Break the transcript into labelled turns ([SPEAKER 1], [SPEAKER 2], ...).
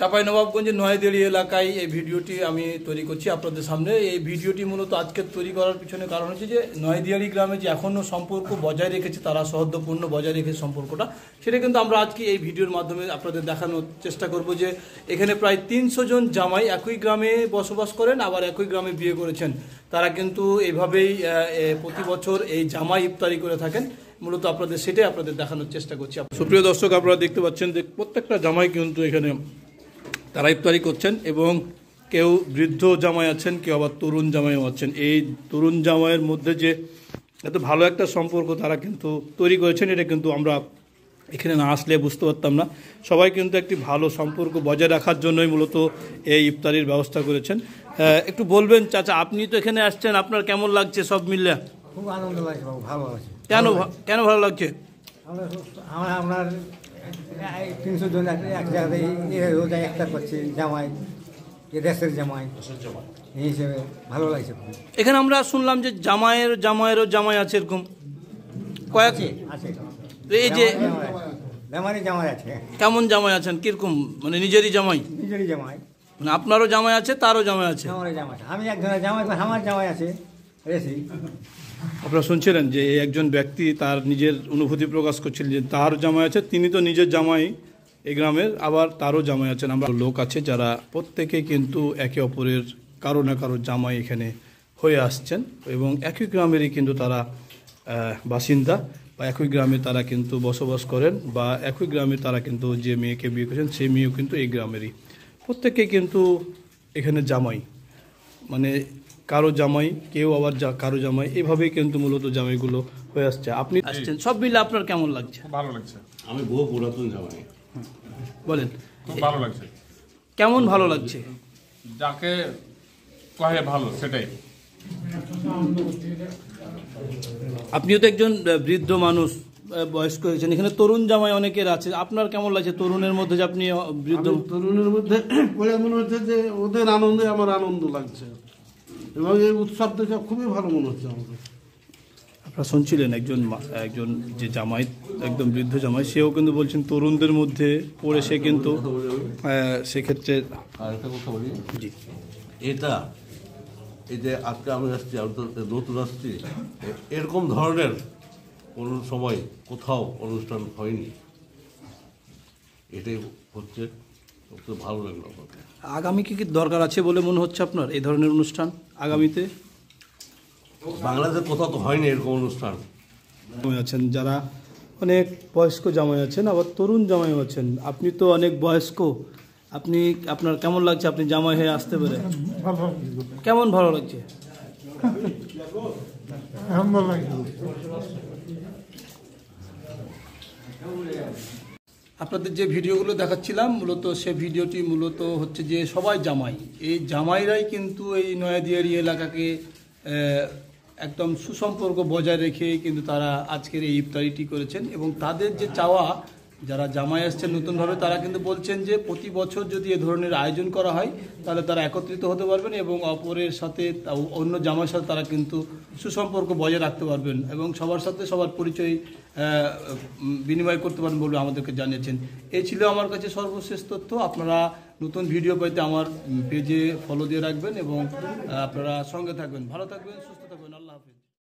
[SPEAKER 1] চাঁপাইনবাবগঞ্জের নয়াদিয়াড়ি এলাকায় এই ভিডিওটি আমি তৈরি করছি আপনাদের সামনে। এই ভিডিওটি মূলত আজকে তৈরি করার পিছনে কারণ হচ্ছে যে নয়াদিয়াড়ি গ্রামে যে এখনও সম্পর্ক বজায় রেখেছে, তারা সৌহার্দ্যপূর্ণ বজায় রেখেছে সম্পর্কটা, সেটা কিন্তু আমরা আজকে এই ভিডিওর মাধ্যমে আপনাদের দেখানোর চেষ্টা করব যে এখানে প্রায় 300 জন জামাই একই গ্রামে বসবাস করেন, আবার একই গ্রামে বিয়ে করেছেন। তারা কিন্তু এইভাবেই প্রতি বছর এই জামাই ইফতারি করে থাকেন। মূলত সেটাই আপনাদের দেখানোর চেষ্টা করছি। সুপ্রিয় দর্শক, আপনারা দেখতে পাচ্ছেন যে প্রত্যেকটা জামাই কিন্তু এখানে তারা ইফতারি করছেন, এবং কেউ বৃদ্ধ জামাই আছেন, কেউ আবার তরুণ জামাইও আছেন। এই তরুণ জামাইয়ের মধ্যে যে এত ভালো একটা সম্পর্ক তারা কিন্তু তৈরি করেছেন, এটা কিন্তু আমরা এখানে না আসলে বুঝতে পারতাম না। সবাই কিন্তু একটি ভালো সম্পর্ক বজায় রাখার জন্যই মূলত এই ইফতারির ব্যবস্থা করেছেন। একটু বলবেন চাচা, আপনি তো এখানে আসছেন, আপনার কেমন লাগছে সব মিলে?
[SPEAKER 2] খুব আনন্দ লাগছে, ভালো লাগছে।
[SPEAKER 1] কেন ভালো লাগছে?
[SPEAKER 2] আমরা 300 জন এক জায়গায় রোজায় একটা করছি, জামাই দেশের জামাই এই হিসেবে ভালো লাগছে।
[SPEAKER 1] এখানে আমরা শুনলাম যে জামাইয়েরও জামাই আছে, এরকম কয়েক
[SPEAKER 2] আছে।
[SPEAKER 1] এই যে
[SPEAKER 2] জামাই আছে।
[SPEAKER 1] কেমন জামাই আছেন, কিরকম? মানে নিজেরই জামাই?
[SPEAKER 2] নিজেরই জামাই।
[SPEAKER 1] মানে আপনারও জামাই আছে, তারও জামাই আছে?
[SPEAKER 2] আমারও জামাই আছে। আমি একজনের জামাই, আমার জামাই আছে রেসি।
[SPEAKER 1] আপনারা শুনছিলেন যে একজন ব্যক্তি তার নিজের অনুভূতি প্রকাশ করছিলেন যে তার জামাই আছে, তিনি তো নিজের জামাই এই গ্রামের, আবার তারও জামাই আছেন। আমরা লোক আছে যারা প্রত্যেকে কিন্তু একে অপরের কারো না কারো জামাই এখানে হয়ে আসছেন, এবং একই গ্রামেরই কিন্তু তারা বাসিন্দা, বা একই গ্রামে তারা কিন্তু বসবাস করেন, বা একই গ্রামে তারা কিন্তু যে মেয়েকে বিয়ে করেছেন সেই মেয়েও কিন্তু এই গ্রামেরই। প্রত্যেকে কিন্তু এখানে জামাই, মানে কারো জামাই, কেউ আবার কারো জামাই, এভাবেই কিন্তু মূলত জামাইগুলো হয়ে আসছে। আপনি আসছেন, সব মিলে আপনার কেমন লাগছে?
[SPEAKER 3] ভালো লাগছে।
[SPEAKER 4] আমি বহু পুরাতন জামাই।
[SPEAKER 1] বলেন,
[SPEAKER 3] খুব ভালো লাগছে।
[SPEAKER 1] কেমন ভালো লাগছে?
[SPEAKER 3] যাকে কহে ভালো সেটাই।
[SPEAKER 1] আপনিও তো একজন বৃদ্ধ মানুষ, বয়স্ক হয়েছেন, এখানে তরুণ জামাই অনেকের আছে, আপনার কেমন লাগছে তরুণের মধ্যে যে আপনি বৃদ্ধ?
[SPEAKER 5] তরুণের মধ্যে মনে হচ্ছে যে ওদের আনন্দে আমার আনন্দ লাগছে, এবং এই উৎসব দেখে খুবই ভালো মনে হচ্ছে আমাকে।
[SPEAKER 1] আপনারা শুনছিলেন একজন যে জামাই, একদম বৃদ্ধ জামাই, সেও কিন্তু বলছেন তরুণদের মধ্যে পড়ে সে কিন্তু সেক্ষেত্রে।
[SPEAKER 4] আর একটা কথা বলি,
[SPEAKER 1] জি,
[SPEAKER 4] এই যে আজকে আমি আসছি, আমি তো নতুন আসছি, এরকম ধরনের কোনো সময় কোথাও অনুষ্ঠান হয়নি, এটাই হচ্ছে সবচেয়ে ভালো লাগলো আমাকে।
[SPEAKER 1] আগামী কি দরকার আছে বলে মনে হচ্ছে আপনার এই ধরনের অনুষ্ঠান আগামীতে?
[SPEAKER 4] বাংলাদেশে কোথাও তো হয়নি এরকম অনুষ্ঠান।
[SPEAKER 1] আছেন যারা অনেক বয়স্ক জামাই আছেন, আবার তরুণ জামাই আছেন। আপনি তো অনেক বয়স্ক, আপনার কেমন লাগছে আপনি জামাই হয়ে আসতে পেরে? কেমন ভালো লাগছে? আপনাদের যে ভিডিওগুলো দেখাচ্ছিলাম, মূলত সে ভিডিওটি মূলত হচ্ছে যে সবাই জামাই, এই জামাইরাই কিন্তু এই নয়াদিয়াড়ি এলাকাকে একদম সুসম্পর্ক বজায় রেখে কিন্তু তারা আজকের এই ইফতারিটি করেছেন। এবং তাদের যে চাওয়া, যারা জামাই আসছেন নতুনভাবে, তারা কিন্তু বলছেন যে প্রতি বছর যদি এ ধরনের আয়োজন করা হয় তাহলে তারা একত্রিত হতে পারবেন, এবং অপরের সাথে অন্য জামাইয়ের সাথে তারা কিন্তু সুসম্পর্ক বজায় রাখতে পারবেন, এবং সবার সাথে সবার পরিচয় বিনিময় করতে পারবেন বলে আমাদেরকে জানিয়েছেন। এই ছিল আমার কাছে সর্বশেষ তথ্য। আপনারা নতুন ভিডিও পেতে আমার পেজে ফলো দিয়ে রাখবেন, এবং আপনারা সঙ্গে থাকবেন। ভালো থাকবেন, সুস্থ থাকবেন। আল্লাহ হাফেজ।